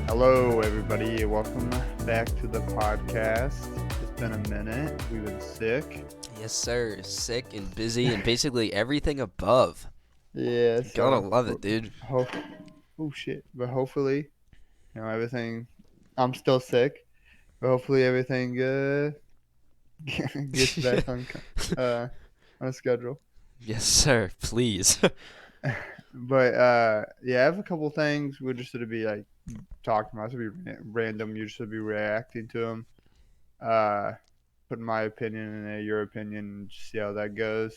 Hello, everybody. Welcome back to the podcast. It's been a minute. We've been sick. Yes, sir. Sick and busy and basically everything above. Yeah, Gotta so love it, dude. hope. Oh shit! But hopefully, everything. I'm still sick, but hopefully everything gets back uh on schedule. Yes, sir. Please. But yeah, I have a couple things. We're just gonna be like talking about. It's gonna be random. You're just gonna be reacting to them. Uh, putting my opinion in your opinion, and just see how that goes.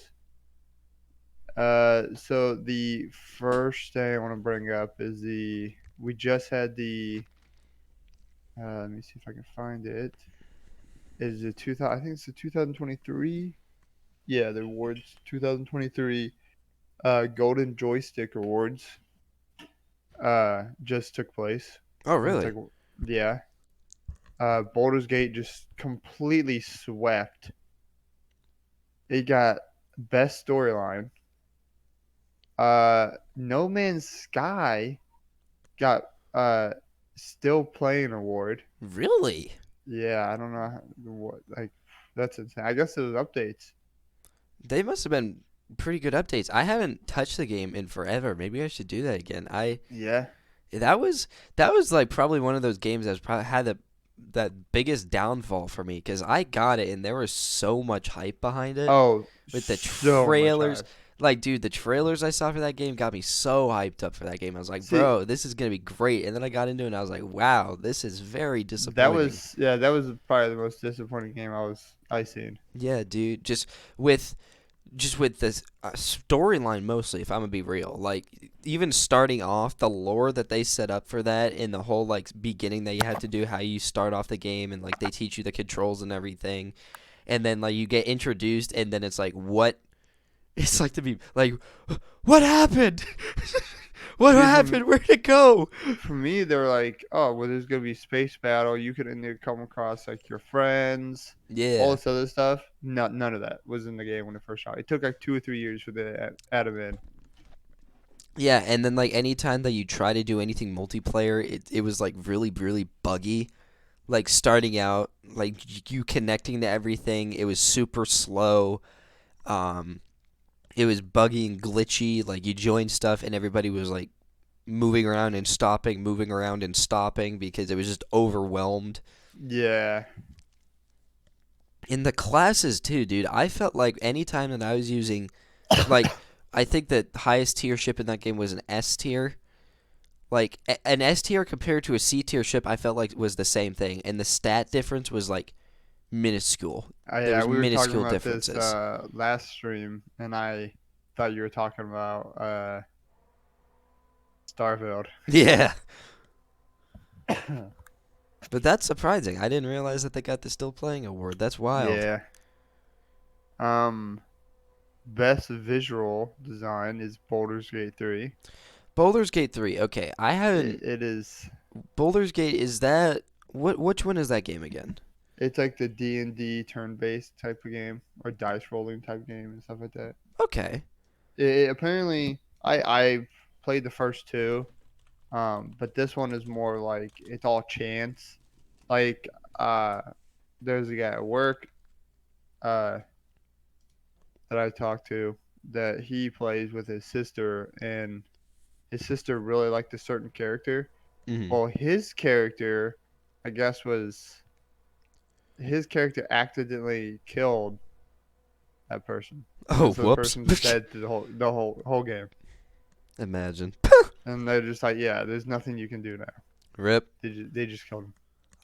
So the first thing I want to bring up is we just had let me see if I can find it. Is the 2000? I think it's the 2023. Yeah, the awards 2023 Golden Joystick Awards just took place. Oh, It's like really? yeah, Baldur's Gate just completely swept. It got best storyline. No Man's Sky got still playing award. Really? Yeah, I don't know what like that's insane. I guess it was updates. They must have been pretty good updates. I haven't touched the game in forever. Maybe I should do that again. I Yeah. that was that was like probably one of those games that's probably had that biggest downfall for me because I got it and there was so much hype behind it Oh, with the so much trailers. hype. Like, dude, the trailers I saw for that game got me so hyped up for that game. I was like, See, bro, this is gonna be great. And then I got into it and I was like, wow, this is very that disappointing. was yeah, that was probably the most disappointing game I seen. Yeah, dude, with just with this storyline mostly, if I'm gonna be real. Like, even starting off, the lore that they set up for that and the whole like beginning that you have to do, how you start off the game and like they teach you the controls and everything, and then like you get introduced and then it's like what it's like to be like, what happened? What See, happened? Where'd it go? for me, they were like, oh, well, there's gonna be space battle. You could in there come across like your friends, all Yeah. this other stuff. None of that was in the game when it first out. It took like 2 or 3 years for the Adam in. Yeah, and then like anytime that you try to do anything multiplayer, it was like really buggy. Like starting out, like you connecting to everything, it was super slow. Um, it was buggy and glitchy. Like you joined stuff and everybody was like moving around and stopping, moving around and stopping because it was just overwhelmed. Yeah, In the classes too, dude, I felt like anytime that I was using, like, I think the highest tier ship in that game was an S tier. Like an S tier compared to a C tier ship, I felt like was the same thing, and the stat difference was like minuscule. There yeah. was We were talking minuscule about this differences. last stream, and I thought you were talking about Starfield. Yeah, but that's surprising. I didn't realize that they got the still playing award. That's wild. Yeah. Um, best visual design is Baldur's Gate 3. Baldur's Gate 3. Okay, I haven't. It is. Baldur's Gate is that what? Which one is that game again? It's like the D&D turn-based type of game or dice rolling type game and stuff like that. Okay. Apparently, I played the first two, but this one is more like it's all chance. Like uh, there's a guy at work uh that I talked to that he plays with his sister, and his sister really liked a certain character. Hmm. Well, his character, I guess, was his character accidentally killed that person, Oh, and so the whoops. person's dead through the whole game. Imagine. And they're just like, yeah, there's nothing you can do now. Rip. They just killed him.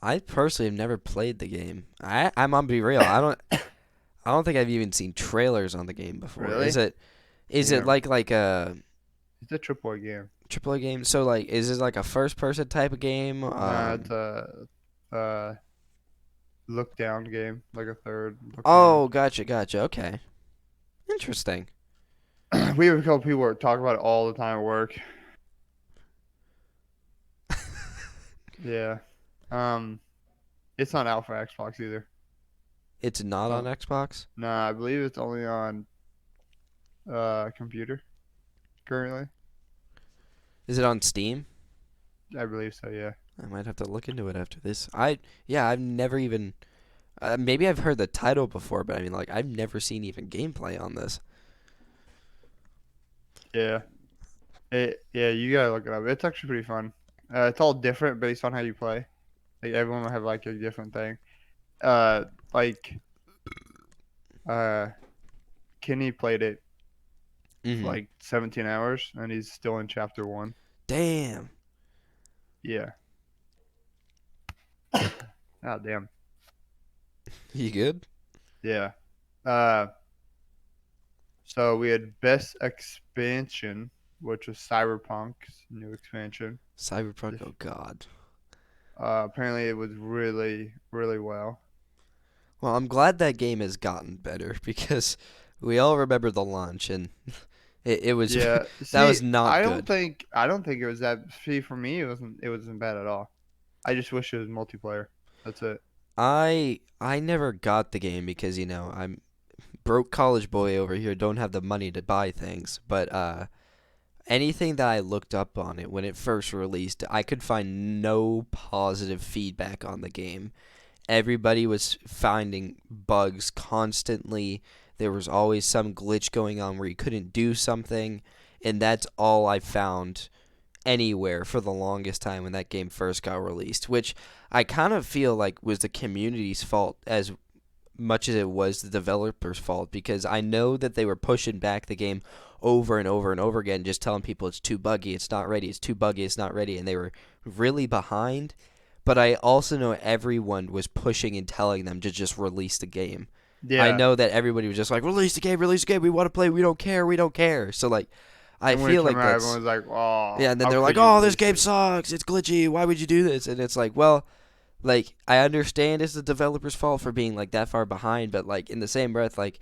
I personally have never played the game. I'm gonna be real. I don't think I've even seen trailers on the game before. Really? Is it Yeah, like a it's a triple A game. AAA game? So like is it like a first person type of game? Nah, it's a look down game, like a third look down. Oh, gotcha. Okay. Interesting. We have a couple people that talk about it all the time at work. Yeah. Um, it's not out for Xbox either. It's not on Oh, Xbox? nah, I believe it's only on computer currently. Is it on Steam? I believe so. Yeah. I might have to look into it after this. I've never even maybe I've heard the title before, but I mean like I've never seen even gameplay on this. Yeah. Yeah, you gotta look it up. It's actually pretty fun. It's all different based on how you play. Like everyone will have like a different thing. Uh, like uh, Kenny played it for Mhm. like 17 hours, and he's still in chapter one. Damn. Yeah. Oh damn. You good? Yeah. Uh, so we had best expansion, which was Cyberpunk's new expansion. Cyberpunk, If- oh god. Apparently it was really, really well. Well, I'm glad that game has gotten better because we all remember the launch and it was Yeah. that See, was not good. I don't think it was that. See, for me, it wasn't bad at all. I just wish it was multiplayer. That's it. I never got the game because I'm broke college boy over here, don't have the money to buy things, but anything that I looked up on it when it first released, I could find no positive feedback on the game. Everybody was finding bugs constantly. There was always some glitch going on where you couldn't do something, and that's all I found anywhere for the longest time when that game first got released, which I kind of feel like was the community's fault as much as it was the developers' fault because I know that they were pushing back the game over and over and over again, just telling people it's too buggy, it's not ready, it's too buggy, it's not ready, and they were really behind. But I also know everyone was pushing and telling them to just release the game. I Yeah. know that everybody was just like, release the game, we want to play, we don't care, we don't care. So, like, I And when it feel came like out, that's. everyone was like, "Oh, Yeah, and then how they're like, could you oh, this release game it?" sucks, it's glitchy, why would you do this? And it's like, well, like, I understand it's the developer's fault for being, like, that far behind, but, like, in the same breath, like,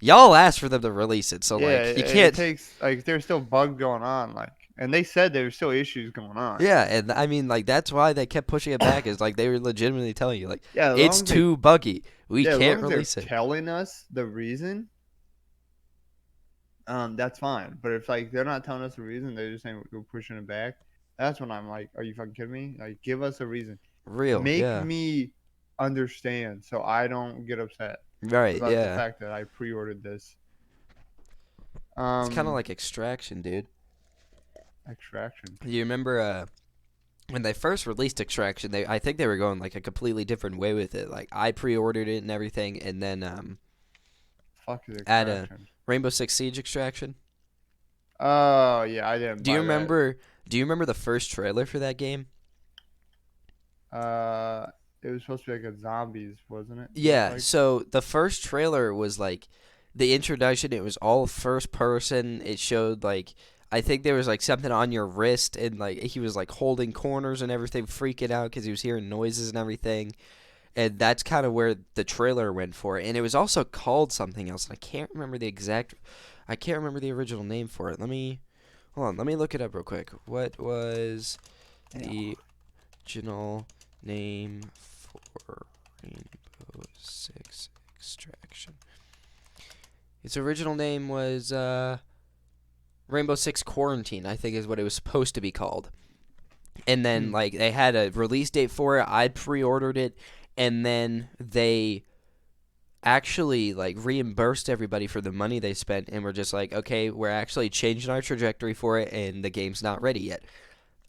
y'all asked for them to release it, so, Yeah, like, you it can't. takes like there's still bugs going on, like, and they said there were still issues going on. Yeah, and I mean, like, that's why they kept pushing it back, is, like, they were legitimately telling you, like, Yeah, as it's long as they, too buggy. We yeah, as long can't as they're release it. telling us the reason, that's fine. But if like they're not telling us the reason, they're just saying we're pushing it back. That's when I'm like, are you fucking kidding me? Like, give us a reason. Real, Make yeah. me understand so I don't get upset Right, about the yeah. fact that I pre-ordered this. It's kind of Um, like Extraction, dude. Extraction. You remember, when they first released Extraction, I think they were going, like, a completely different way with it. Like, I pre-ordered it and everything, and then, Fuck is at a Extraction? Rainbow Six Siege Extraction. Oh yeah, I didn't Do you buy that. remember? Do you remember the first trailer for that game? Uh, it was supposed to be like a zombies, wasn't it? Looked Yeah. like. So the first trailer was like the introduction. It was all first person. It showed like I think there was like something on your wrist, and like he was like holding corners and everything, freaking out because he was hearing noises and everything. And that's kind of where the trailer went for it. And it was also called something else, and I can't remember the exact. I can't remember the original name for it. Let me hold on. Let me look it up real quick. What was Yeah. the original name for Rainbow Six Extraction? Its original name was Rainbow Six Quarantine, I think is what it was supposed to be called. And then Hmm. like they had a release date for it. I pre-ordered it, and then they actually like reimbursed everybody for the money they spent, and were just like, okay, we're actually changing our trajectory for it, and the game's not ready yet.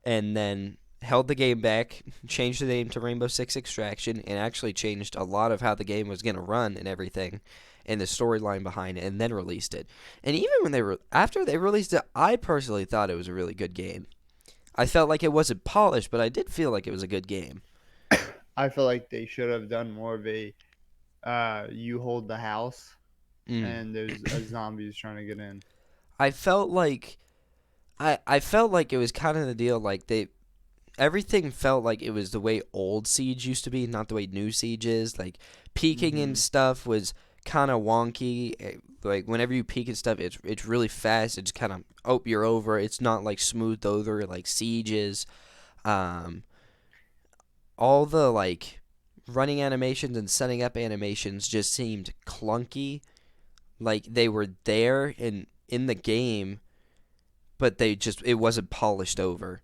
And then held the game back, changed the name to Rainbow Six Extraction, and actually changed a lot of how the game was gonna run and everything, and the storyline behind it, and then released it. And even when after they released it, I personally thought it was a really good game. I felt like it wasn't polished, but I did feel like it was a good game. I feel like they should have done more of a you hold the house Mm. and there's a zombies trying to get in. I felt like I felt like it was kind of the deal like they everything felt like it was the way old Siege used to be, not the way new Siege is. Like peeking and Hmm. stuff was kind of wonky. Like whenever you peek and stuff, it's really fast. It's kind of you're over. It's not like smoothed over like Siege is. Um, all the like running animations and setting up animations just seemed clunky. Like they were there in the game, but it wasn't polished over.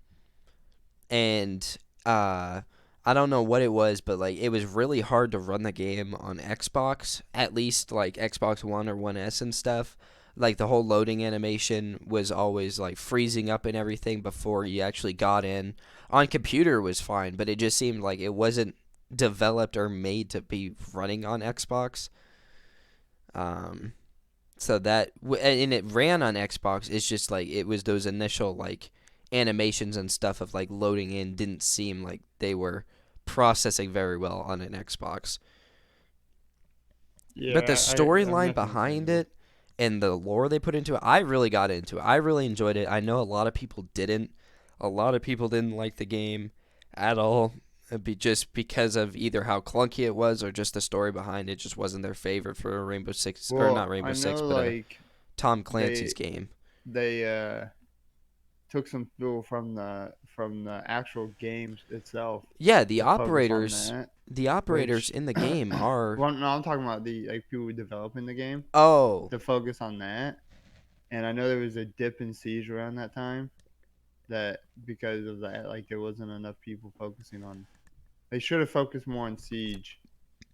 And uh I don't know what it was, but like it was really hard to run the game on Xbox, at least like Xbox One or One S and stuff. Like the whole loading animation was always like freezing up and everything before you actually got in. On computer was fine, but it just seemed like it wasn't developed or made to be running on Xbox. Um, so and it ran on Xbox. It's just like it was those initial like animations and stuff of like loading in didn't seem like they were processing very well on an Xbox. But the Yeah, storyline that's behind understandable. it and the lore they put into it, I really got into it. I really enjoyed it. I know a lot of people didn't. A lot of people didn't like the game at all. Just because of either how clunky it was or just the story behind it just wasn't their favorite for a Rainbow Six, or not Well, Rainbow I Six, know but a like Tom Clancy's they game. they took some people from the actual games itself Yeah, to focus on that, the operators which in the game are. well, no, I'm talking about the like people developing the game Oh. to focus on that. And I know there was a dip in Siege around that time that because of that, like there wasn't enough people focusing on. They should have focused more on Siege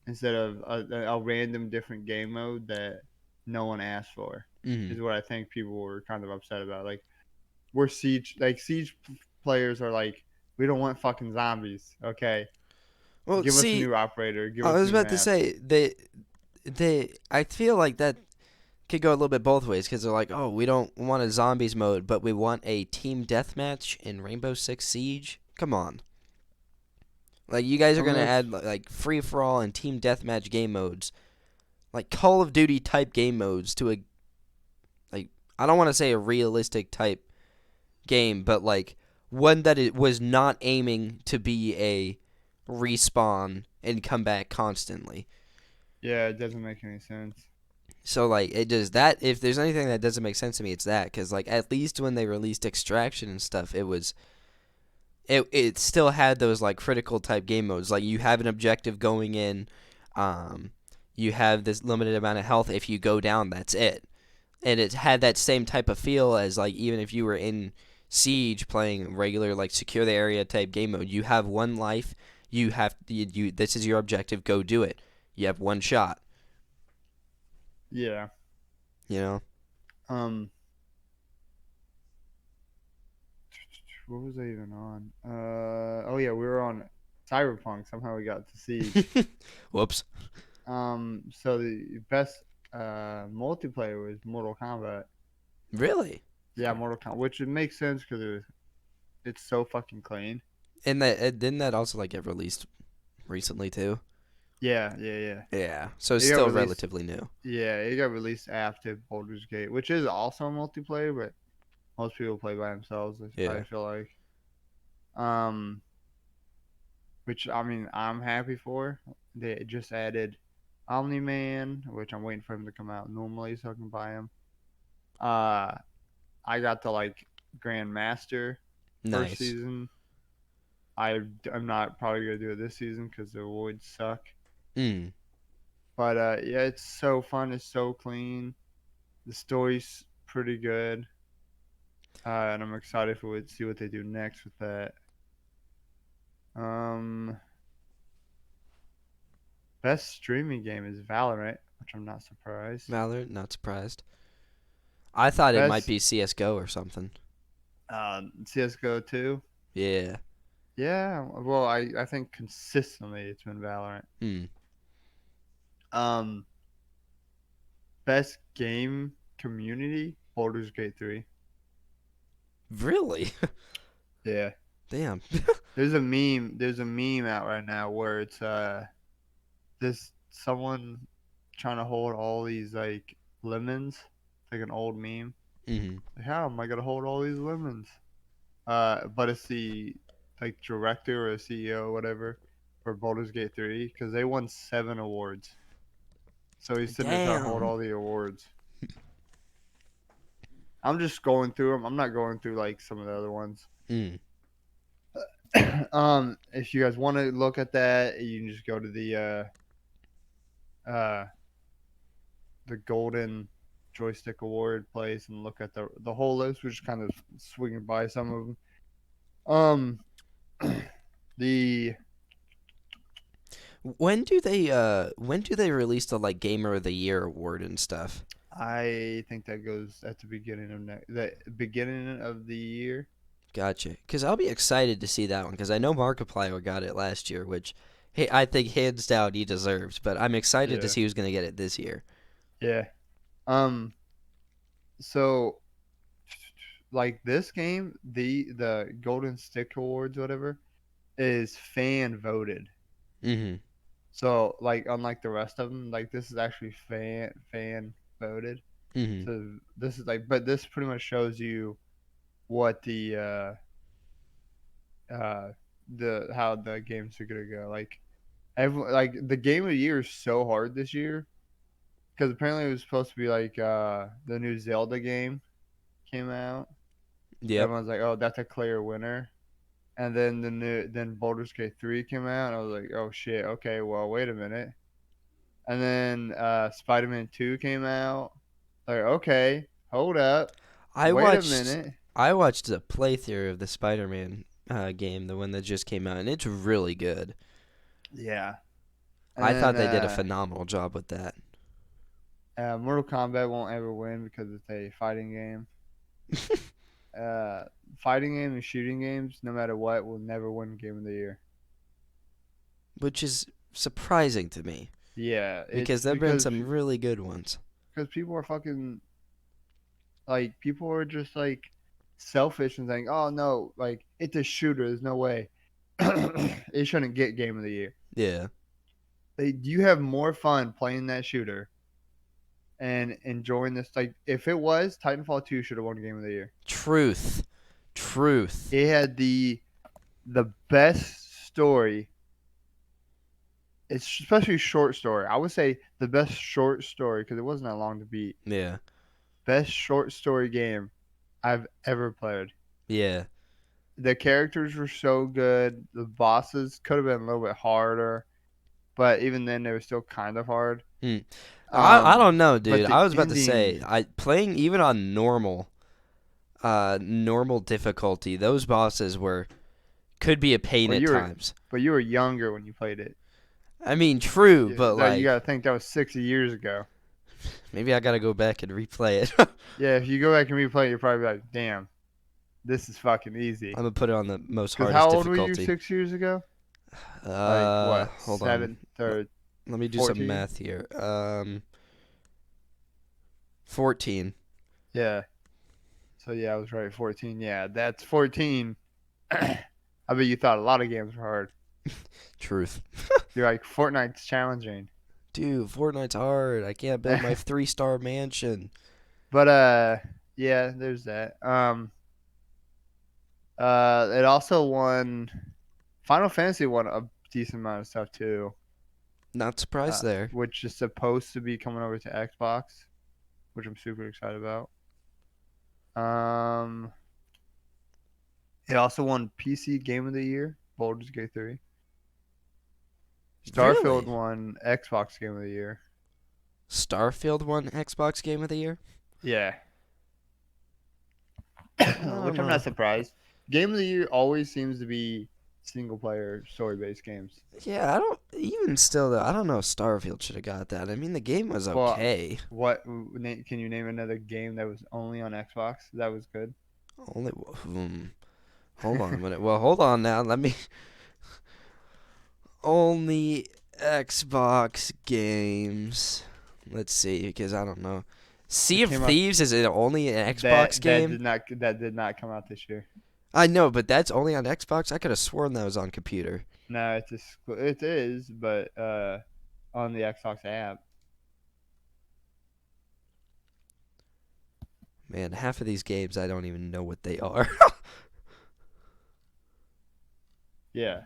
instead of a random different game mode that no one asked for. Mm. Is what I think people were kind of upset about. Like we're Siege, like players are like, we don't want fucking zombies. Okay, Well, give us a see, new operator, give I us was new about to maps. say they I feel like that could go a little bit both ways because they're like, oh, we don't want a zombies mode, but we want a team deathmatch in Rainbow Six Siege. Come on, like you guys I are mean, gonna that's add like free for all and team deathmatch game modes, like Call of Duty type game modes to a like I don't want to say a realistic type game, but like one that it was not aiming to be a respawn and come back constantly. yeah, it doesn't make any sense. So like it does that. If there's anything that doesn't make sense to me, it's that because like at least when they released Extraction and stuff, it still had those like critical type game modes. Like you have an objective going in, um, you have this limited amount of health. If you go down, that's it. And it had that same type of feel as like even if you were in Siege playing regular like secure the area type game mode, you have one life. You have you this is your objective. Go do it. You have one shot. Yeah. You know. Um. What was I even on? Oh yeah, we were on Cyberpunk. Somehow we got to Siege. Whoops. So the best multiplayer was Mortal Kombat. Really? Yeah, Mortal Kombat, which it makes sense because it's so fucking clean. And that didn't that also like get released recently too? Yeah, yeah, yeah. Yeah. So it's It got still released. relatively new. Yeah, it got released after Baldur's Gate, which is also multiplayer, but most people play by themselves. I Yeah. feel like. Um, which I mean, I'm happy for. They just added Omni Man, which I'm waiting for him to come out normally so I can buy him. Uh, I got to like Grandmaster first Nice. season. I'm not probably gonna do it this season because the awards suck. Mm. But yeah, it's so fun. It's so clean. The story's pretty good, and I'm excited for see what they do next with that. Um, best streaming game is Valorant, which I'm not surprised. Valorant, not surprised. I thought it might Best be CS:GO or something. CS:GO 2. Yeah. Yeah, well, I think consistently it's been Valorant. Hmm. Um, best game community Baldur's Gate 3. Really? Yeah. Damn. There's a meme out right now where it's this someone trying to hold all these like lemons, like an old meme. Hmm. Like, how am I gonna hold all these lemons? But it's the like director or CEO or whatever for Baldur's Gate 3 because they won 7 awards. So he's sitting there trying to hold Damn. all the awards. I'm just going through them. I'm not going through like some of the other ones. Mm. If you guys want to look at that, you can just go to uh the Golden Joystick Award place and look at the whole list. We're just kind of swinging by some of them. Um, The when do they release the like Gamer of the Year award and stuff? I think that goes at the beginning of the year. Gotcha. Because I'll be excited to see that one because I know Markiplier got it last year, which I think hands down he deserves. But I'm excited to Yeah. see who's gonna get it this year. Yeah. Um. So, like this game, the Golden Stick Awards, whatever, is fan voted. Mhm. So, like, unlike the rest of them, like this is actually fan voted. Mhm. So this is like, but this pretty much shows you what uh the how the games are gonna go. Like the game of the year is so hard this year because apparently it was supposed to be like the new Zelda game came out. Yep. Everyone's like, oh, that's a clear winner. And then then Baldur's Gate 3 came out, and I was like, oh shit, okay, well wait a minute. And then Spider-Man 2 came out. Like, okay, hold up, I wait a watched minute. I watched a playthrough of the Spider-Man game, the one that just came out, and it's really good. Yeah. And I thought then they did a phenomenal job with that. Mortal Kombat won't ever win because it's a fighting game. Uh, Fighting game and shooting games, no matter what, will never win Game of the Year. Which is surprising to me Yeah, because it's there've been some really good ones. because people are fucking like people are just like selfish and saying, "Oh no, like it's a shooter. There's no way it shouldn't get Game of the Year." Yeah. You have more fun playing that shooter and enjoying this. Like if it was Titanfall 2 should have won Game of the Year. Truth. Truth. It had the best story. It's especially short story. I would say the best short story because it wasn't that long to beat. Yeah. Best short story game I've ever played. Yeah. The characters were so good. The bosses could have been a little bit harder, but even then they were still kind of hard. Hmm. I don't know, But dude. the I was about to ending, say, I playing even on normal difficulty, those bosses were could be a pain well, at you were, times. but you were younger when you played it. I mean, true, but That you like gotta think that was 60 years ago. maybe I gotta go back and replay it. Yeah, if you go back and replay it, you're probably like, damn, this is fucking I'm easy. gonna put it on the most Because how hardest old were you difficulty. 6 years ago? Like what, Hold on. 7 or Let me do some 14? math here. 14. Yeah. So yeah, I was right. 14. Yeah, that's 14. I bet you thought a lot of games were hard. Truth. You're like Fortnite's challenging. Dude, Fortnite's hard. I can't build my 3-star mansion. But yeah, there's that. It also won. Final Fantasy won a decent amount of stuff too. Not surprised there. Which is supposed to be coming over to Xbox, which I'm super excited about. Um, it also won PC Game of the Year, Baldur's Gate 3. Starfield Really? won Xbox Game of the Year. Starfield won Xbox Game of the Year? Yeah. I don't Which I'm know. not surprised. Game of the Year always seems to be single player story based games. Yeah, I don't even still though. I don't know if Starfield should have got that. I mean, the game was Well, okay. can you name another game that was only on Xbox that was good? Only hmm. Hold on a minute. Well, hold on now. Let me only Xbox games. Let's see, because I don't know. Sea It of came out Thieves is it only an Xbox game? that did not come out this year. I know, but that's only on Xbox. I could have sworn that was on computer. No, it is, but on the Xbox app. Man, half of these games I don't even know what they are. Yeah.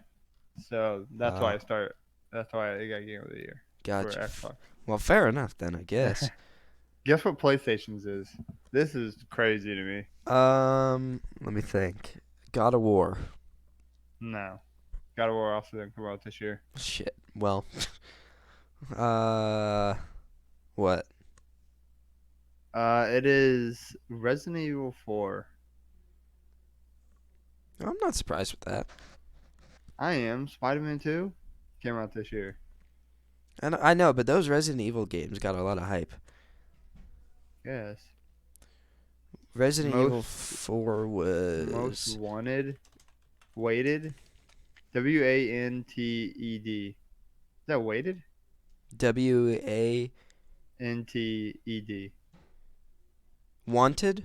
So that's why Wow, I start. That's why I got Game of the Year for gotcha. Xbox. Well, fair enough then, I guess. Guess what PlayStation's is? This is crazy to me. Let me think. God of War. No, God of War also didn't come out this year. Shit. Well, uh, what? It is Resident Evil 4. I'm not surprised with that. I am. Spider-Man 2 came out this year. I know, but those Resident Evil games got a lot of hype. Yes. Resident Evil Most 4 most was wanted weighted WANTED. Is that weighted? WA NTED. Wanted.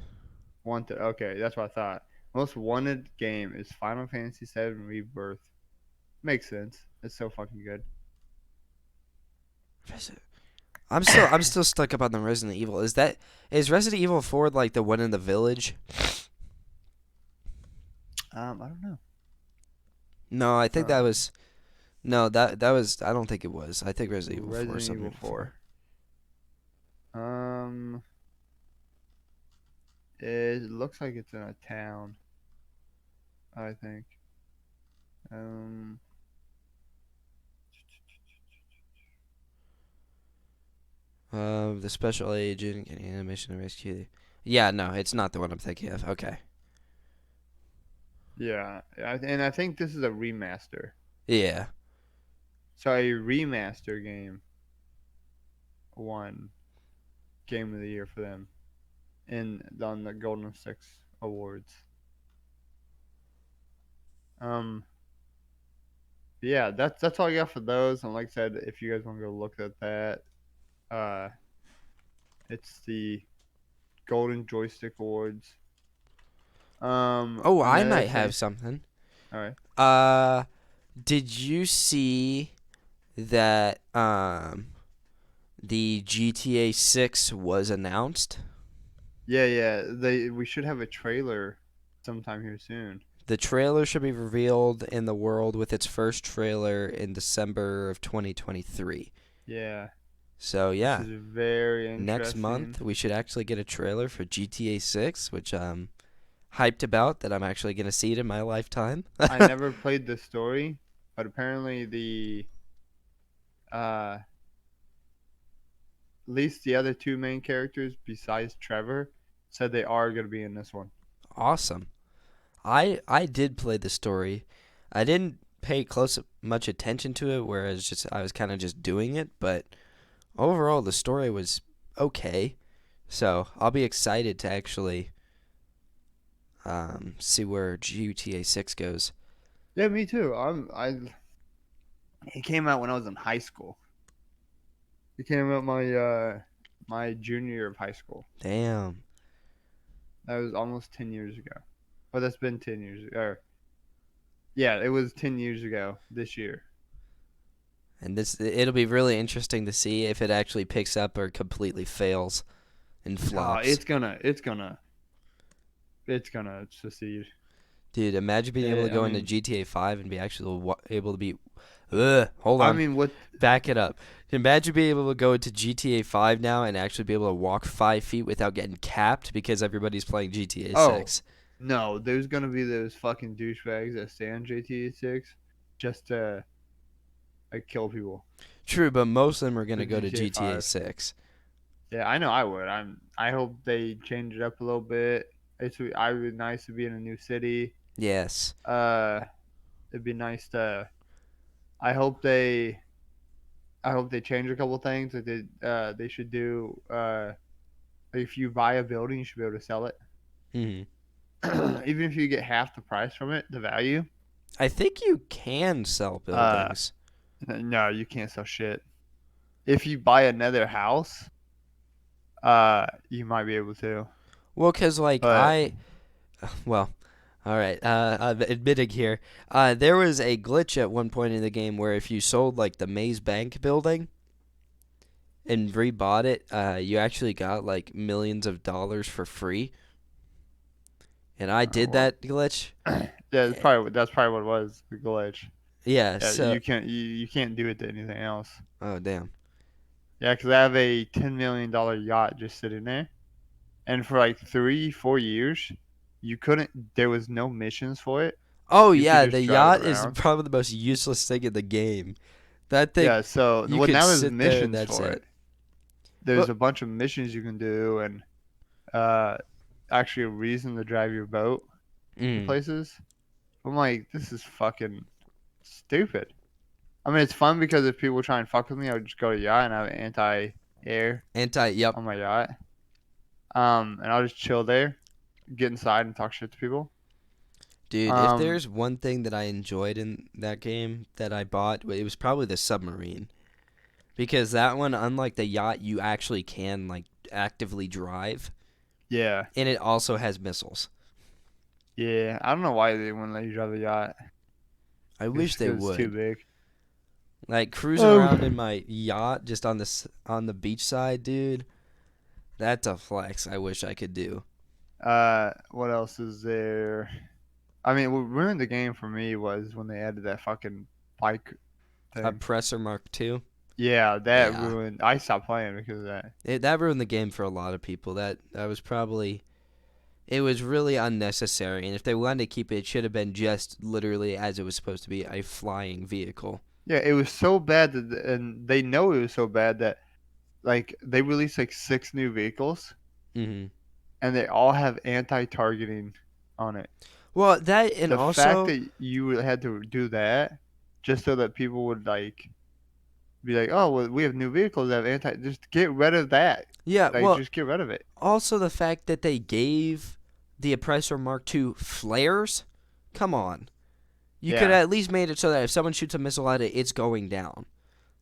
Wanted. Okay, that's what I thought. Most wanted game is Final Fantasy VII Rebirth. Makes sense. It's so fucking good. I'm still stuck up on the Resident Evil. Is Resident Evil 4 like the one in the village? I don't know. No, I think that Um, was no that was I don't think it was. I think Resident Evil 4 is Resident Evil something before. 4. It looks like it's in a town. I think. Um, The special agent getting animation to rescue. Yeah, no, it's not the one I'm thinking of. Okay. yeah, and I think this is a remaster. Yeah. So a remaster game won Game of the Year for them on the Golden Six Awards. Um, yeah, that's all I got for those. And like I said, if you guys want to go look at that, uh, it's the Golden Joystick Awards. Oh, I Another might thing. have something. All right. Uh, did you see that the GTA 6 was announced? Yeah. We should have a trailer sometime here soon. The trailer should be revealed in the world with its first trailer in December of 2023. Yeah, So, which yeah, is very next interesting. month we should actually get a trailer for GTA 6, which I'm hyped about that I'm actually going to see it in my lifetime. I never played the story, but apparently at least the other two main characters besides Trevor said they are going to be in this one. Awesome. I did play the story. I didn't pay much attention to it, whereas just I was kind of just doing it. But overall, the story was okay. So I'll be excited to actually see where GTA 6 goes. Yeah, me too. It came out when I was in high school. It came out my junior year of high school. Damn. That was almost 10 years ago. Well, that's been 10 years. Or yeah, it was 10 years ago this year. And it'll be really interesting to see if it actually picks up or completely fails and Oh, flops. it's gonna succeed. Dude, imagine being able to I go into mean, GTA 5 and be actually able to be. Hold I on. mean, what? Back it up. Imagine being able to go into GTA 5 now and actually be able to walk 5 feet without getting capped because everybody's playing GTA Oh 6. no, there's gonna be those fucking douchebags that stay on GTA 6 just to like kill people. True, but most of them are going For to go to GTA GTA 5. 6. Yeah, I know I would. I hope they change it up a little bit. I would nice to be in a new city. Yes. Uh, it'd be nice to. I hope they. I hope they change a couple things. Like they should do. If you buy a building, you should be able to sell it. hmm Even if you get half the price from it, the value. I think you can sell Uh, buildings. no, you can't sell shit. If you buy another house, you might be able to. Well, because, like, But Well, alright. I'm admitting here. There was a glitch at one point in the game where if you sold, like, the Maze Bank building and rebought it, you actually got, like, millions of dollars for free. And I did well, that glitch. yeah, Eh, that's probably what it was, the glitch. Yeah, Yeah, so. you can't do it to anything else. Oh, damn. Yeah, because I have a $10 million yacht just sitting there, and for like 3 4 years, you couldn't. There was no missions for it. Oh, You could yeah, just the drive it yacht is around. probably the most useless thing in the game. That thing, Yeah, so you well could now there's sit there and missions that's for it. it. There's Well, a bunch of missions you can do, and uh, actually a reason to drive your boat to mm, places. I'm like, this is fucking stupid. I mean, it's fun because if people try and fuck with me, I would just go to yacht and have anti-air Yep. on my yacht. And I'll just chill there, get inside and talk shit to people. Dude, if Um, there's one thing that I enjoyed in that game that I bought, it was probably the submarine. Because that one, unlike the yacht, you actually can like actively drive, yeah, and it also has missiles. yeah. I don't know why they wouldn't let you drive the yacht. I wish Just they because it's too would. big. Like cruising around in Um, my yacht just on the beach side, dude. That's a flex I wish I could do. what else is there? I mean, what ruined the game for me was when they added that fucking bike A thing. Presser Mark II. Yeah, that Yeah. ruined. I stopped playing because of that. That ruined the game for a lot of people. That was probably it was really unnecessary, and if they wanted to keep it, it should have been just literally as it was supposed to be, a flying vehicle. Yeah, it was so bad that, and they know it was so bad that like they released like 6 new vehicles, Hmm. and they all have anti-targeting on it. Well, that and The fact also, that you had to do that just so that people would like be like, oh, well, we have new vehicles that have anti. Just get rid of that. yeah, Like, well, just get rid of it. also the fact that they gave the Oppressor Mark II flares. Come on, you could Yeah, at least made it so that if someone shoots a missile at it, it's going down.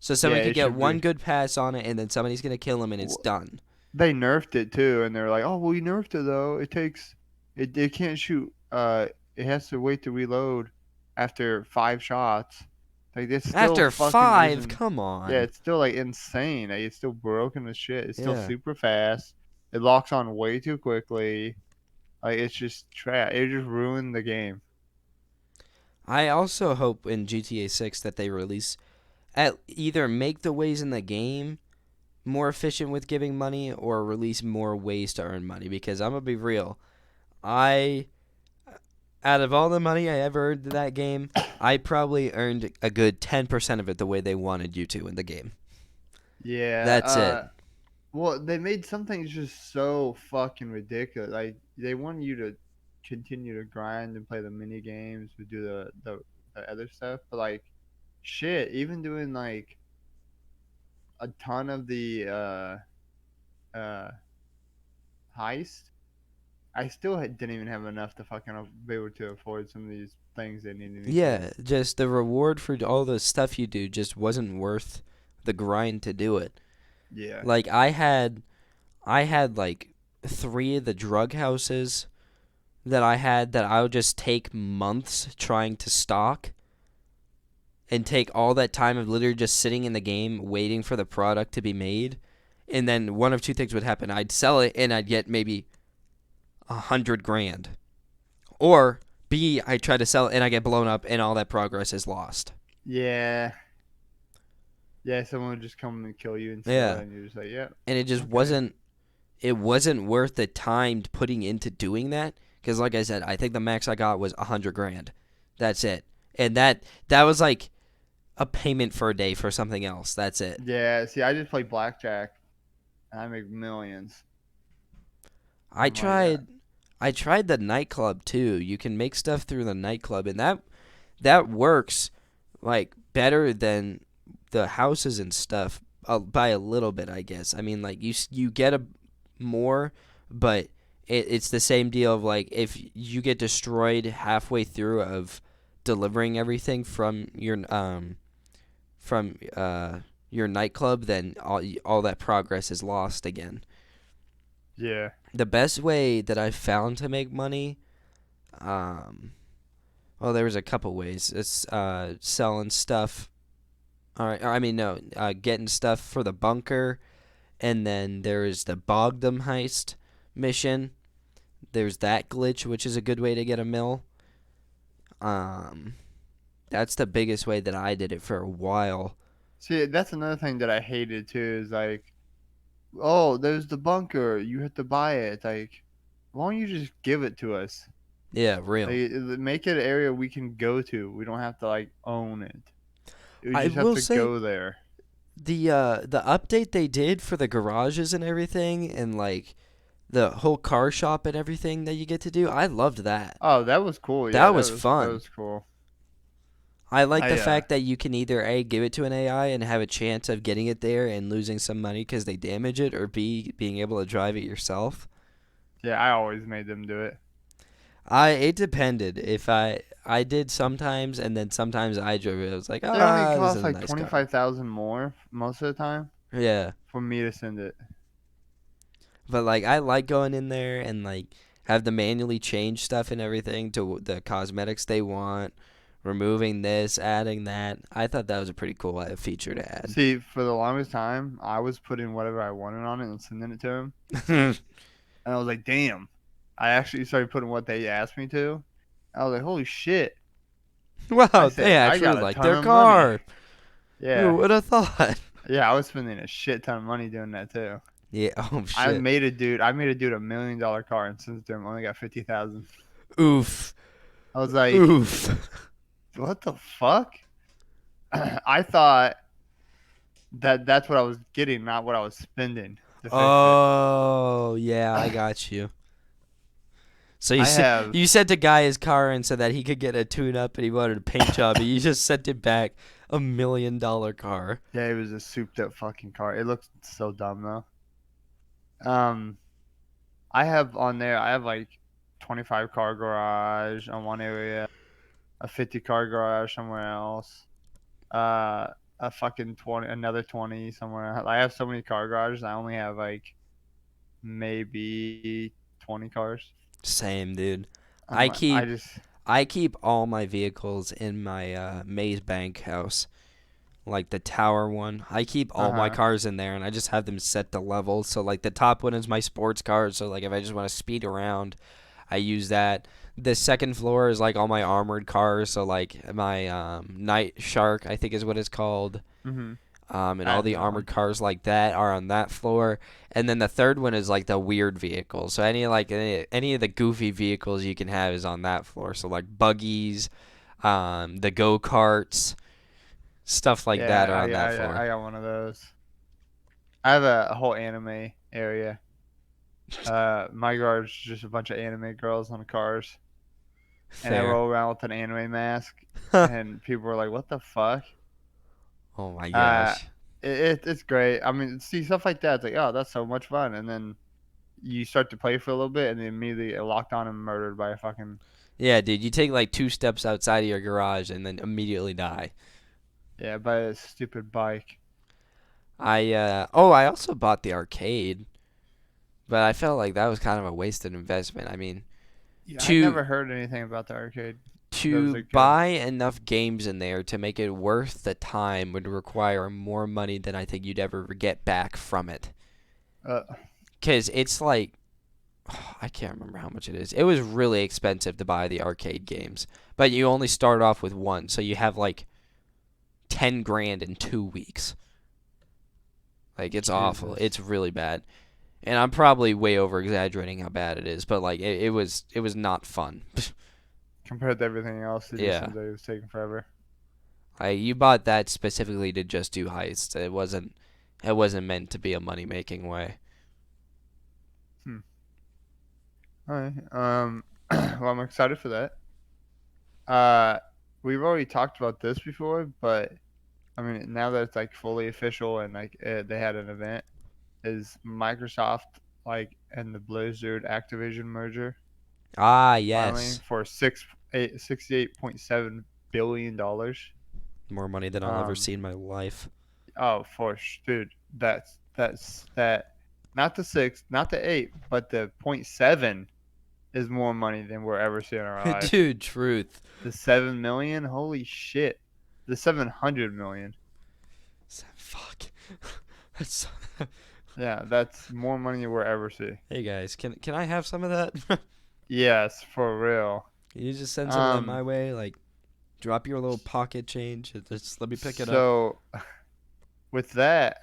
So yeah, someone could it get should one be. good pass on it, and then somebody's gonna kill him, and it's w- done. They nerfed it too, and they're like, oh, well, we nerfed it though. It takes, it can't shoot. It has to wait to reload after 5 shots. Like, it still After fucking 5, isn't. come Yeah, on. it's still like insane. Like, it's still broken as shit. It's still Yeah. super fast. It locks on way too quickly. Like, it's just trash. It just ruined the game. I also hope in GTA 6 that they release at either make the ways in the game more efficient with giving money or release more ways to earn money because I'm gonna be real. I out of all the money I ever earned in that game, I probably earned a good 10% of it the way they wanted you to in the game. Yeah. That's it. Well, they made some things just so fucking ridiculous. Like, they want you to continue to grind and play the mini games, to do the other stuff. But like, shit, even doing like a ton of the uh heist, I still didn't even have enough to fucking be able to afford some of these things they needed me for. Yeah, just the reward for all the stuff you do just wasn't worth the grind to do it. Yeah. Like I had like 3 of the drug houses that I had that I would just take months trying to stock and take all that time of literally just sitting in the game waiting for the product to be made. And then one of two things would happen. I'd sell it and I'd get maybe 100 grand. Or B, I try to sell it and I get blown up and all that progress is lost. Yeah. Yeah, someone would just come and kill you and steal Yeah. it, and you're just like, yeah, And it just okay. wasn't worth the time putting into doing that. Because like I said, I think the max I got was 100 grand. That's it. And that was like a payment for a day for something else. That's it. Yeah, see, I just play blackjack, and I make millions I on my yacht. tried I tried the nightclub too. You can make stuff through the nightclub and that works like better than the houses and stuff by a little bit, I guess. I mean, like you get a more, but it's the same deal of like if you get destroyed halfway through of delivering everything from your nightclub, then all that progress is lost again. Yeah. The best way that I found to make money, um, well, there was a couple ways. It's selling stuff. All right, I mean no, getting stuff for the bunker, and then there is the Bogdom heist mission. There's that glitch, which is a good way to get a mill. Um, that's the biggest way that I did it for a while. See, that's another thing that I hated too. Is like, oh, there's the bunker. You have to buy it. Like, why don't you just give it to us? Yeah, real. Like, make it an area we can go to. We don't have to like own it. We I just have will to say go there. the update they did for the garages and everything, and like the whole car shop and everything that you get to do, I loved that. Oh, that was cool. Yeah, That was that fun. was cool. I like the I fact that you can either A, give it to an AI and have a chance of getting it there and losing some money because they damage it, or B, being able to drive it yourself. yeah, I always made them do it. It depended. If I did sometimes, and then sometimes I drove it. I was like, They only this cost is a like nice car. 25,000 more most of the time Yeah, for me to send it. but like I like going in there and like have to manually change stuff and everything to the cosmetics they want, removing this, adding that. I thought that was a pretty cool feature to See, for the longest time, I was putting whatever I wanted on it and sending it to him, add. and I was like, damn. I actually started putting what they asked me to. I was like, holy shit. I Wow, they said, I actually got a like ton their of money. car. Who Yeah. would have thought? Yeah, I was spending a shit ton of money doing that too. Yeah. Oh I shit. made a dude. I made a dude $1 million car and sent it to him. Only got 50,000. Oof. I was like, Oof. what the fuck? I thought that that's what I was getting, not what I was spending to fix it. Oh yeah, I got you. So I have, you sent a guy his car and said that he could get a tune up and he wanted a paint job, and you just sent it back $1 million car. yeah, it was a souped up fucking car. It looks so dumb though. Um, I have on there. I have like 25 car garage on one area, a 50 car garage somewhere else, uh, a fucking 20, another 20 somewhere else. I have so many car garages. I only have like maybe 20 cars. Same, dude. I I keep just I keep all my vehicles in my Maze Bank house, like the tower one. I keep all my uh-huh. cars in there, and I just have them set to level. So like the top one is my sports car. So like if I just want to speed around, I use that. The second floor is like all my armored cars. So like my Night Shark, I think is what it's called. Mhm. And I all have the that armored one. cars like that are on that floor. And then the third one is like the weird vehicles. So any of the goofy vehicles you can have is on that floor. So like buggies, the go karts, stuff like that Yeah, are on that floor. I got one of those. I have a whole anime area. My garage is just a bunch of anime girls on the cars, and I Fair. roll around with an anime mask, and people were like, "What the fuck?" Oh my Uh, gosh. it's great. I mean, see stuff like that. It's like, oh, that's so much fun, and then you start to play for a little bit, and then immediately get locked on and murdered by a fucking Yeah, dude, you take like 2 steps outside of your garage and then immediately die. yeah, by a stupid bike. I also bought the arcade, but I felt like that was kind of a wasted investment. I mean, Yeah, I to never heard anything about the arcade. Does to it good? buy enough games in there to make it worth the time would require more money than I think you'd ever get back from it. Uh, 'Cause it's like I can't remember how much it is. It was really expensive to buy the arcade games, but you only start off with one, so you have like 10 grand in 2 weeks. Like it's awful. Jesus. It's really bad. And I'm probably way over exaggerating how bad it is, but like it was not fun. Compared to everything else, it just Yeah. seems like it was taking forever. You bought that specifically to just do heists. It wasn't meant to be a money making way. Hmm. All right. Well, I'm excited for that. Uh, we've already talked about this before, but I mean, now that it's like fully official and like they had an event, is Microsoft like and the Blizzard Activision merger Ah, finally yes. for 68.7 billion dollars. More money than I'll ever Um, see in my life. oh, dude, that's that. Not the six, not the eight, but the point seven is more money than we'll ever see in our life. Dude, truth. The 7 million, holy shit. The 700 million. Fuck. That's Yeah, that's more money than we'll ever see. Hey guys, can I have some of that? Yes, for real. Can you just send some of that my Um, way? Like, drop your little pocket change. Just let me pick it up. so with that,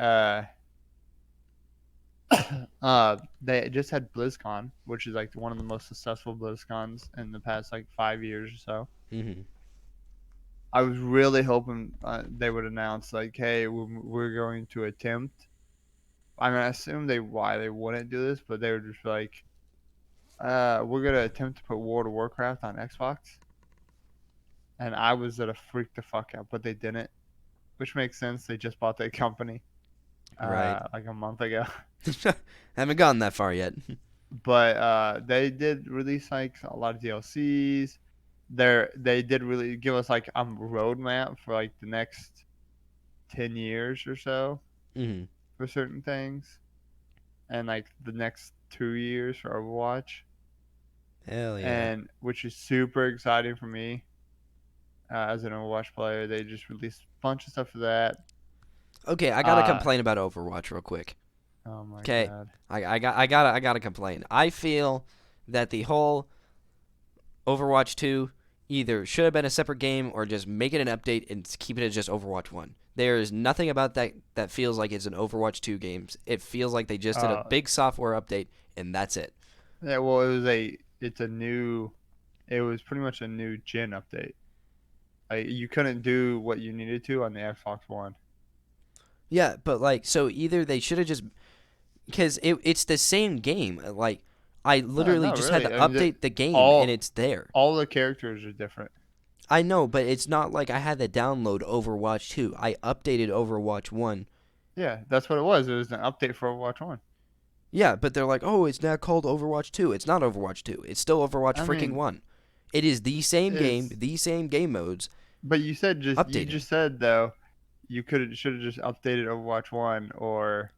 they just had BlizzCon, which is like one of the most successful BlizzCons in the past like 5 years or so. Hmm. I was really hoping they would announce like, hey, we're going to attempt. I mean, I assume why they wouldn't do this, but they were just like, we're gonna attempt to put World of Warcraft on Xbox. and I was gonna freak the fuck out, but they didn't, which makes sense. They just bought that company Right. like a month ago. Haven't gotten that far yet. But they did release like a lot of DLCs. They did really give us like a roadmap for like the next 10 years or so Hmm. for certain things, and like the next 2 years for Overwatch, Hell yeah. and which is super exciting for me as an Overwatch player. They just released a bunch of stuff for that. Okay, I gotta Uh, complain about Overwatch real quick. oh my Okay, god. I gotta complain. I feel that the whole Overwatch 2 either should have been a separate game or just make it an update and keep it as just Overwatch 1. There is nothing about that that feels like it's an Overwatch 2 game. It feels like they just did a Uh, big software update and that's it. yeah. Well, it's a new. It was pretty much a new gen update. Like you couldn't do what you needed to on the Xbox One. Yeah, but like, so either they should have just, because it's the same game. Like, I No, literally not just had to really. I mean, update the game and all it's there. all the characters are different. I know, but it's not like I had to download Overwatch 2. I updated Overwatch 1. Yeah, that's what it was. It was an update for Overwatch One. Yeah, but they're like, oh, it's now called Overwatch 2. It's not Overwatch 2. It's still Overwatch I freaking mean, 1. It is the same game, it's. the same game modes, But you updated. just said though, you could should have just updated Overwatch One or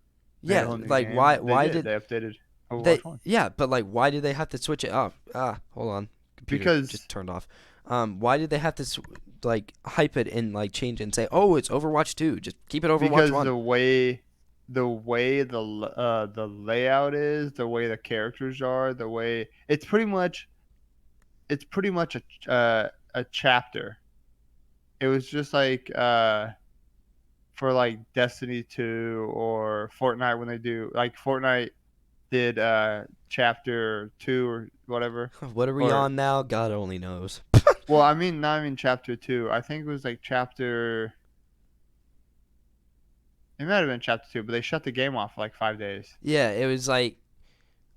made a Yeah, whole new like game. They why did. did They updated they Overwatch One yeah, but like why did they have to switch it up? Hold on. Computer because just turned off. Why did they have to like hype it and like change it and say, "Oh, it's Overwatch 2. Just keep it Overwatch 1." the layout is, the way the characters are, the way it's pretty much a chapter. It was just like for like Destiny 2 or Fortnite when they do like Fortnite did chapter 2 or whatever. What are we Or on now? God only knows. well, I mean not even chapter 2. I think it was like chapter it might have been chapter 2, but they shut the game off for like 5 days. Yeah, it was like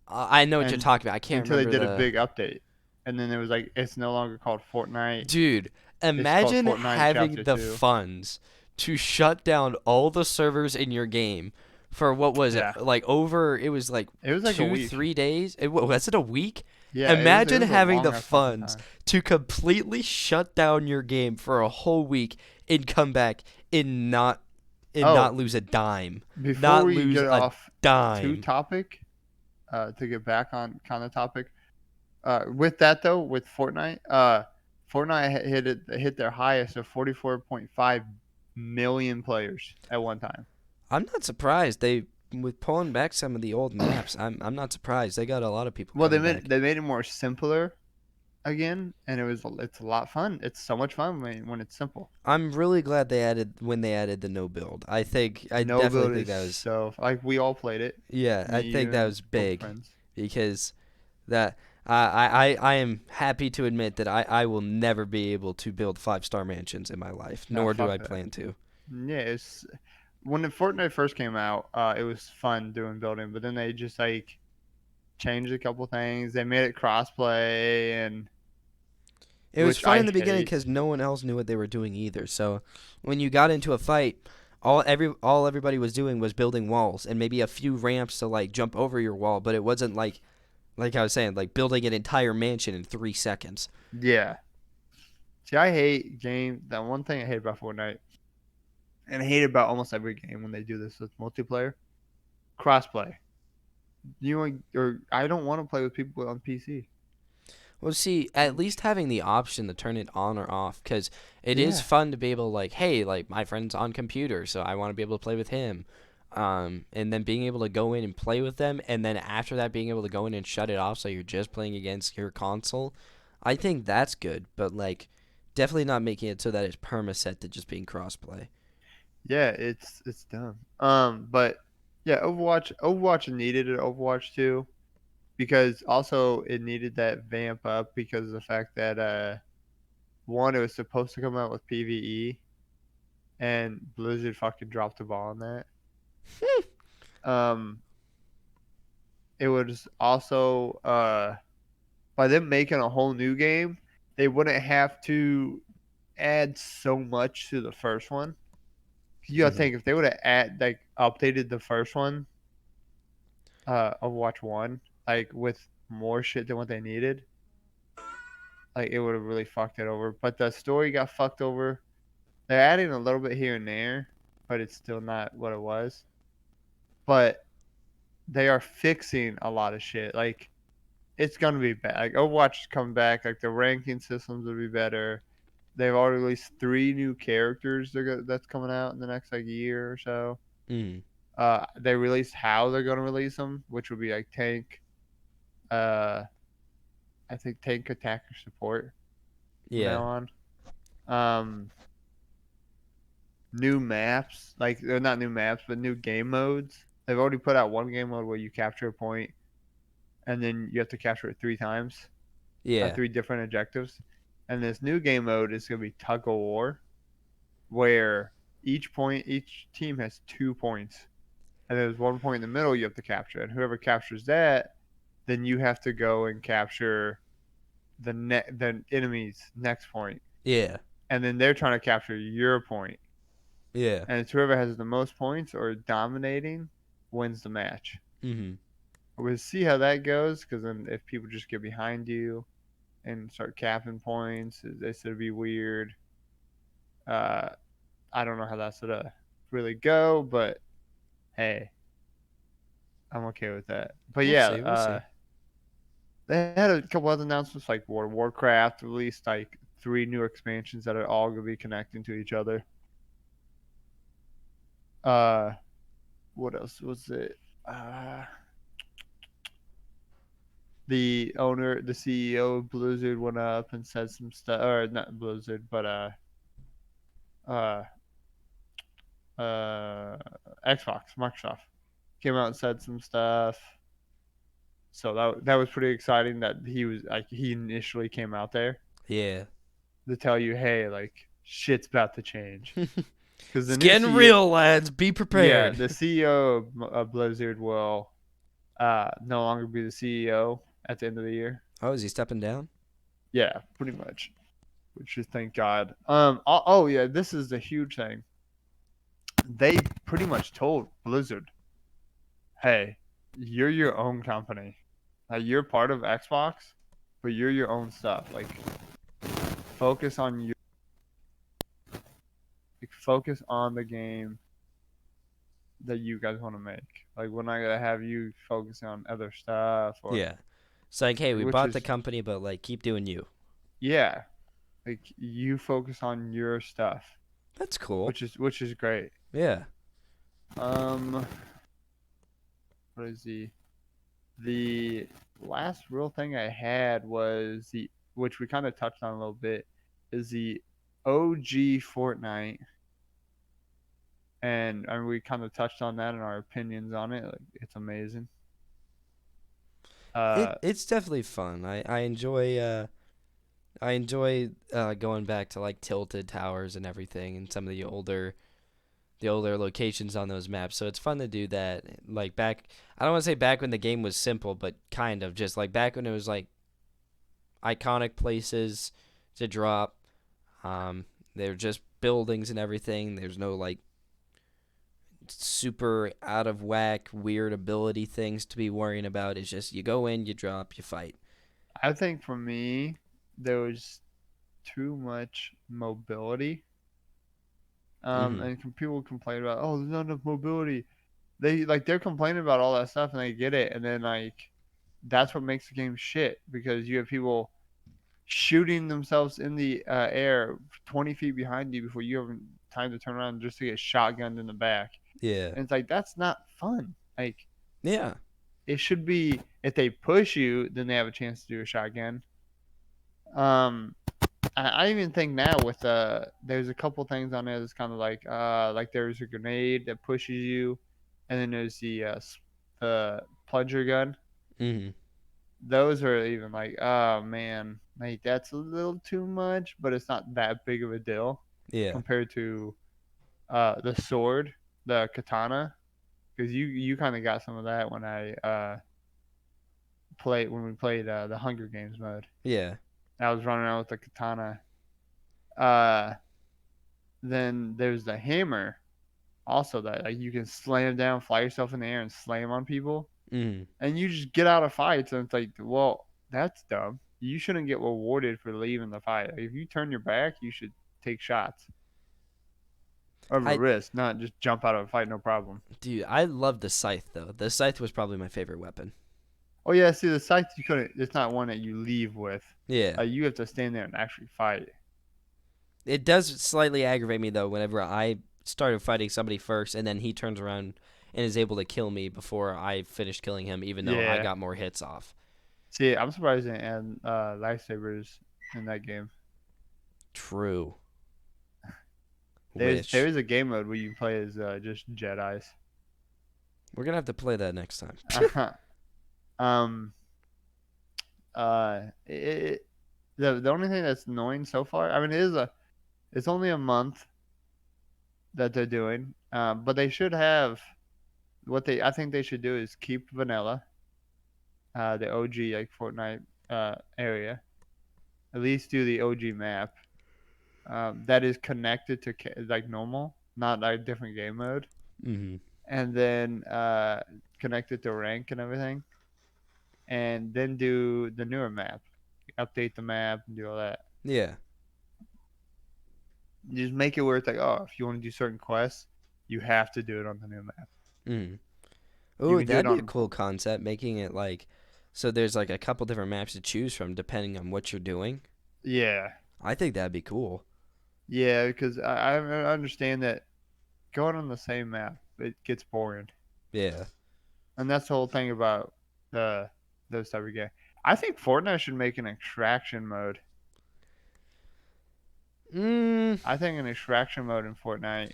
I know what you're And talking about. I can't until they remember did a the big update. And then it was like it's no longer called Fortnite. Dude, It's called imagine Fortnite having chapter the 2. funds to shut down all the servers in your game for what was it? Yeah. Like over it was like It was like a two, week. 3 days? Was it a week? Yeah, it Imagine was a having the long ass fucking funds time. to completely shut down your game for a whole week and come back and Oh, not lose a dime. before Not we lose get a off to dime. topic, to get back on kind of topic, with that though, with Fortnite, Fortnite hit their highest of 44.5 million players at one time. I'm not surprised they with pulling back some of the old maps. I'm not surprised. They got a lot of people Well, coming back. they made it more simpler again, and it's a lot fun. It's so much fun when it's simple. I'm really glad they added when they added the no build. I No definitely build think is that was so like we all played it, yeah, me, I you, think that and was a couple big friends. because that I am happy to admit that I will never be able to build 5-star mansions in my life, Nah, nor do fuck I that. plan to. Yeah, it's when the Fortnite first came out, it was fun doing building, but then they just like changed a couple things. They made it crossplay, and It was which fun I in the beginning hate. because no one else knew what they were doing either. So when you got into a fight, all everybody was doing was building walls and maybe a few ramps to like jump over your wall, but it wasn't like I was saying, like building an entire mansion in 3 seconds. Yeah. See, I hate game. That one thing I hate about Fortnite, and I hate about almost every game when they do this with multiplayer, crossplay. Or I don't want to play with people on PC. Well, see, at least having the option to turn it on or off, because it is Yeah. fun to be able to, like, hey, like, my friend's on computer, so I want to be able to play with him. And then being able to go in and play with them, and then after that, being able to go in and shut it off so you're just playing against your console. I think that's good, but, like, definitely not making it so that it's permaset to just being crossplay. Yeah, it's dumb. But yeah, Overwatch needed an Overwatch 2 because also it needed that vamp up because of the fact that one it was supposed to come out with PvE and Blizzard fucking dropped the ball on that. Um, it was also by them making a whole new game, they wouldn't have to. add so much to the first one. You gotta Hmm. think if they would have updated the first one, Overwatch One, like with more shit than what they needed, like it would have really fucked it over. But the story got fucked over. They're adding a little bit here and there, but it's still not what it was. But they are fixing a lot of shit. Like it's gonna be bad. Like Overwatch is coming back. Like the ranking systems will be better. They've already released 3 new characters that's coming out in the next like year or so. Hmm. They released how they're gonna release them, which would be like tank. Uh, I think tank, attack, or support from Yeah. now on. Um, New maps, like they're not new maps, but new game modes. They've already put out one game mode where you capture a point, and then you have to capture it 3 times, Yeah. 3 different objectives. And this new game mode is gonna be tug of war, where each team has 2 points, and there's one point in the middle you have to capture, and whoever captures that, then you have to go and capture the enemy's next point, Yeah. and then they're trying to capture your point, Yeah. and it's whoever has the most points or dominating wins the match. Hmm. We'll see how that goes, because then if people just get behind you and start capping points, it's gonna be weird. Uh, I don't know how that's gonna really go, but hey, I'm okay with that. But We'll yeah, see. We'll see. they had a couple other announcements like World of Warcraft released like 3 new expansions that are all gonna be connecting to each other. Uh, what else was it? Uh, the CEO of Blizzard went up and said some stuff, or not Blizzard, but uh, uh, Microsoft came out and said some stuff. So that was pretty exciting that he initially came out there Yeah. to tell you, hey, like shit's about to change. Because It's the new getting CEO, real, lads. Be yeah, prepared. the CEO of Blizzard will no longer be the CEO at the end of the year. Oh, is he stepping down? Yeah, pretty much. Which is thank God. Yeah, this is the huge thing. They pretty much told Blizzard, hey, you're your own company. You're part of Xbox, but you're your own stuff. Like focus on your focus on the game that you guys want to make. Like we're not gonna have you focusing on other stuff or Yeah. It's like, hey, we which bought the is company, but like, keep doing you. yeah. Like you focus on your stuff, That's cool. which is great. Yeah. Um, what is the last real thing I had was the which we kind of touched on a little bit is the OG Fortnite, and I mean, we kind of touched on that in our opinions on it. Like it's amazing. It Uh, it's definitely fun. I enjoy going back to like Tilted Towers and everything and some of the older locations on those maps. So it's fun to do that. Like back, I don't want to say back when the game was simple, but kind of just like back when it was like iconic places to drop. They're just buildings and everything. There's no like super out of whack weird ability things to be worrying about. It's just you go in, you drop, you fight. I think for me, there was too much mobility. Mhm. And people complain about, oh, there's not enough mobility. They're complaining about all that stuff, and they get it, and then like that's what makes the game shit because you have people shooting themselves in the air 20 feet behind you before you have time to turn around just to get shotgunned in the back. Yeah. And it's like that's not fun. Like Yeah. it should be if they push you, then they have a chance to do a shotgun. Um, I even think now with there's a couple things on there that's kind of like there's a grenade that pushes you, and then there's the plunger gun. Mhm. Those are even like, oh man, like that's a little too much, but it's not that big of a deal Yeah. compared to the sword, the katana, because you kind of got some of that when I when we played the Hunger Games mode. Yeah. I was running around with the katana. uh, then there's the hammer. Also, that like you can slam down, fly yourself in the air, and slam on people, Mm. and you just get out of fights. And it's like, well, that's dumb. You shouldn't get rewarded for leaving the fight. Like, if you turn your back, you should take shots of a I risk, not just jump out of a fight, no problem. Dude, I love the scythe though. The scythe was probably my favorite weapon. Oh yeah, see the scythe you couldn't. It's not one that you leave with. Yeah. You have to stand there and actually fight. It does slightly aggravate me though whenever I started fighting somebody first and then he turns around and is able to kill me before I finished killing him, even though I Yeah. got more hits off. See, I'm surprised they didn't add lightsabers in that game. True. There Which is a game mode where you play as just Jedi's. we're gonna have to play that next time. um. It, the only thing that's annoying so far. I mean, it's only a month that they're doing. But they should have I think they should do is keep vanilla, the OG like Fortnite area. At least do the OG map. That is connected to like normal, not like different game mode, Mm-hmm. and then connected to rank and everything, and then do the newer map, update the map and do all that. Yeah. You just make it where it's like, oh, if you want to do certain quests, you have to do it on the new map. Mm-hmm. You Oh, can do it that'd be a on, cool concept, making it like so there's like a couple different maps to choose from depending on what you're doing. yeah, I think that'd be cool. yeah, because I understand that going on the same map it gets boring, Yeah. and that's the whole thing about the those type of game. I think Fortnite should make an extraction mode. Mm, I think an extraction mode in Fortnite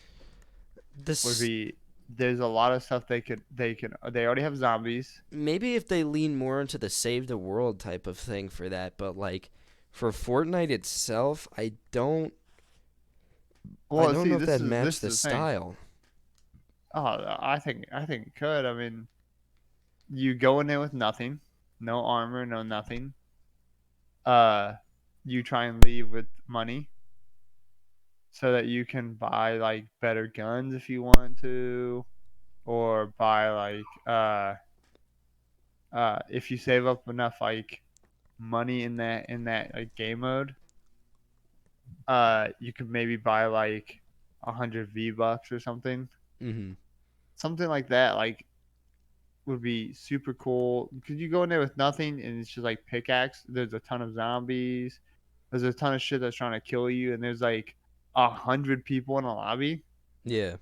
would this be. There's a lot of stuff they already have zombies. maybe if they lean more into the save the world type of thing for that, but like for Fortnite itself, I Well, don't see, know if that this matched is the the thing. style. Oh, I think it could. I mean, you go in there with nothing, no armor, no nothing. Uh, you try and leave with money so that you can buy like better guns if you want to, or buy like if you save up enough like money in that like game mode, you could maybe buy like 100 V-Bucks or something, Mm-hmm. something like that. Like would be super cool because you go in there with nothing and it's just like pickaxe. There's a ton of zombies. There's a ton of shit that's trying to kill you, and there's like 100 people in a lobby, Yeah.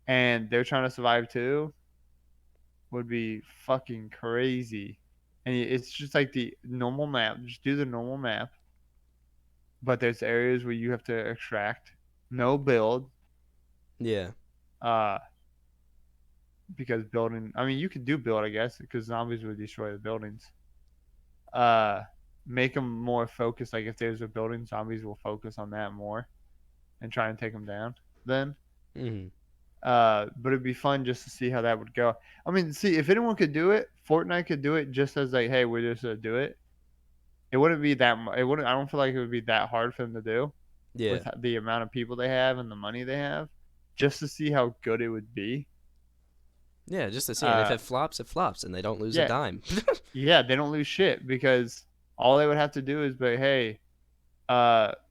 and they're trying to survive too. Would be fucking crazy. And it's just like the normal map. Just do the normal map, but there's areas where you have to extract. No build, Yeah. uh, because building. I mean, you could do build, I guess, because zombies would destroy the buildings. uh Make them more focused. Like if there's a building, zombies will focus on that more and try and take them down then. Mm-hmm. But it'd be fun just to see how that would go. I mean, see, if anyone could do it, Fortnite could do it just as like, hey, we're just gonna do it. It wouldn't be that it wouldn't I don't feel like it would be that hard for them to do Yeah. with the amount of people they have and the money they have, just to see how good it would be. Yeah, just to see. And if uh it flops, and they don't lose a yeah, dime. yeah, they don't lose shit because all they would have to do is be, hey,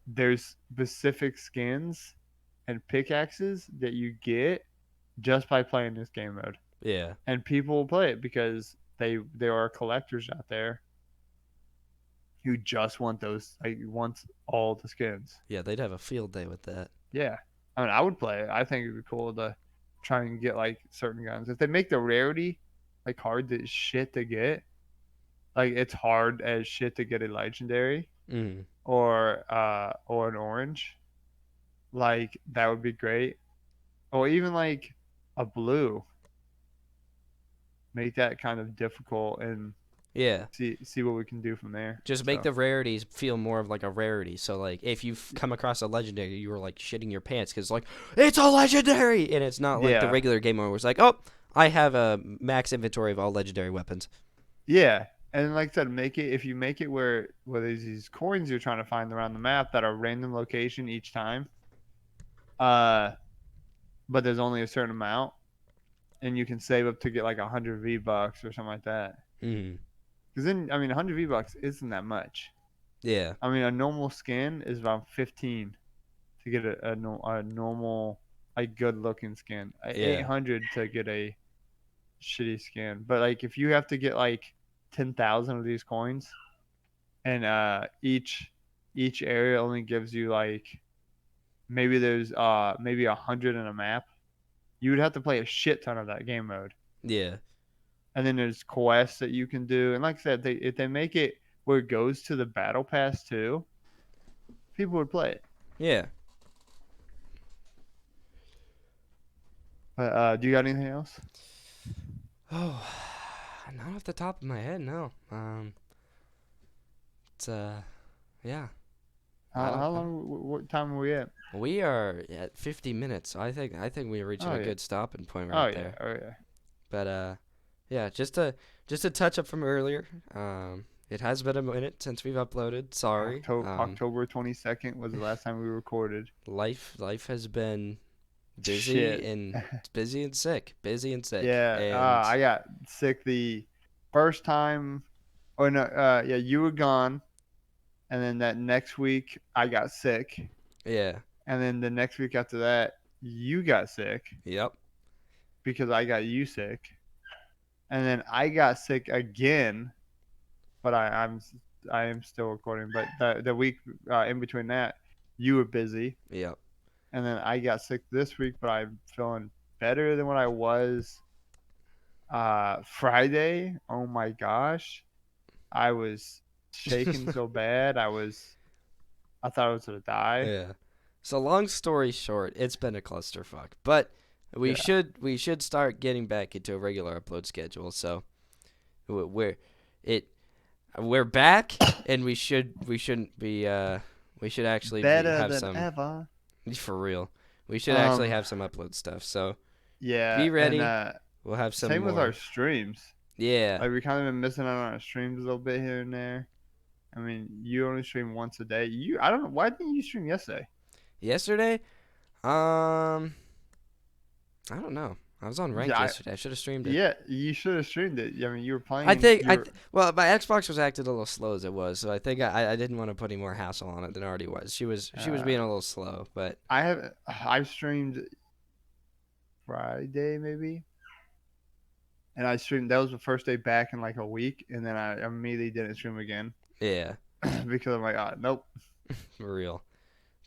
there's specific skins and pickaxes that you get just by playing this game mode, Yeah. and people will play it because there are collectors out there who just want those, like, wants all the skins. Yeah, they'd have a field day with that. Yeah, I mean, I would play it. I think it'd be cool to try and get like certain guns. If they make the rarity like hard as shit to get, like it's hard as shit to get a legendary Mm. or an orange, like that would be great. Or even like a blue, make that kind of difficult and Yeah. see what we can do from there. Just make So the rarities feel more of like a rarity. So like if you come across a legendary, you were like shitting your pants because like it's a legendary, and it's not like the yeah, regular game where it's like, oh, I have a max inventory of all legendary weapons. yeah, And like I said, if you make it where there's these coins you're trying to find around the map that are random location each time, uh, but there's only a certain amount, and you can save up to get like 100 V-Bucks or something like that. Mm. Because then, I mean, 100 V-Bucks isn't that much. Yeah. I mean, a normal skin is about 15 to get a normal, like, good-looking skin. Yeah. 800 to get a shitty skin. But like, if you have to get like 10,000 of these coins, and each area only gives you like maybe there's maybe 100 in a map, you would have to play a shit ton of that game mode. Yeah. And then there's quests that you can do, and like I said, if they make it where it goes to the battle pass too, people would play it. Yeah. But do you got anything else? Oh, not off the top of my head, no. It's yeah. How long? What time are we at? We are at 50 minutes. So I think we're reaching Oh, a yeah. good stopping point Oh right yeah, there. oh yeah. But yeah, just a touch up from earlier. It has been a minute since we've uploaded. Sorry. October 22nd was the last time we recorded. Life has been busy Shit. and busy and sick. Busy and sick. Yeah, And I got sick the first time. Oh no, yeah, you were gone, and then that next week I got sick, yeah. and then the next week after that you got sick Yep. because I got you sick, and then I got sick again, but I am still recording. But the week in between that, you were busy, Yep. and then I got sick this week, but I'm feeling better than what I was Friday. Oh my gosh, I was shaking so bad. I thought I was gonna die. Yeah. So long story short, it's been a clusterfuck. But we Yeah. should start getting back into a regular upload schedule. So we're back, and we shouldn't be we should actually Better have than some ever. for real. We should actually Um, have some upload stuff. So Yeah, be ready. and We'll have some same more. with our streams. Yeah. Like we kind of been missing out on our streams a little bit here and there. I mean, you only stream once a day. I don't know, why didn't you stream yesterday? Yesterday, I don't know. I was on ranked Yeah, yesterday. I should have streamed it. Yeah, you should have streamed it. I mean, you were playing. Well, my Xbox was acting a little slow as it was, so I think I didn't want to put any more hassle on it than it already was. She was being a little slow, but I streamed Friday maybe, and I streamed. That was the first day back in like a week, and then I immediately didn't stream again yeah, because I'm like, nope. for real.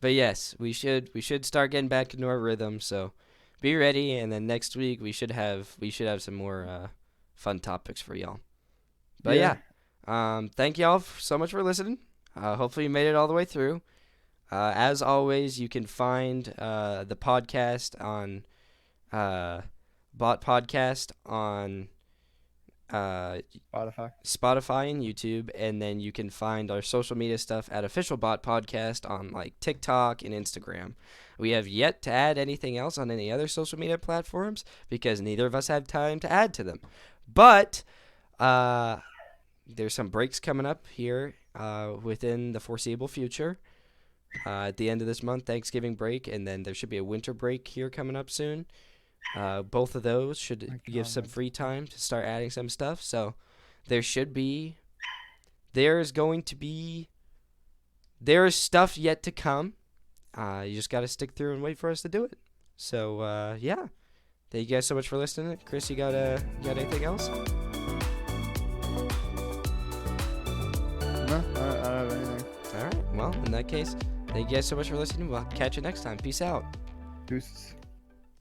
But yes, we should start getting back into our rhythm. So be ready, and then next week we should have some more fun topics for y'all. But yeah, thank y'all so much for listening. Hopefully you made it all the way through. As always, you can find the podcast on Bot Podcast on Spotify and YouTube, and then you can find our social media stuff at Official Bot Podcast on like TikTok and Instagram. We have yet to add anything else on any other social media platforms because neither of us have time to add to them. But there's some breaks coming up here within the foreseeable future. At the end of this month, Thanksgiving break, and then there should be a winter break here coming up soon. Both of those should give some free time to start adding some stuff. So there is stuff yet to come. You just got to stick through and wait for us to do it. So yeah, thank you guys so much for listening. Chris, you got anything else? No, I don't have anything. All right. Well, in that case, thank you guys so much for listening. We'll catch you next time. Peace out. Deuces.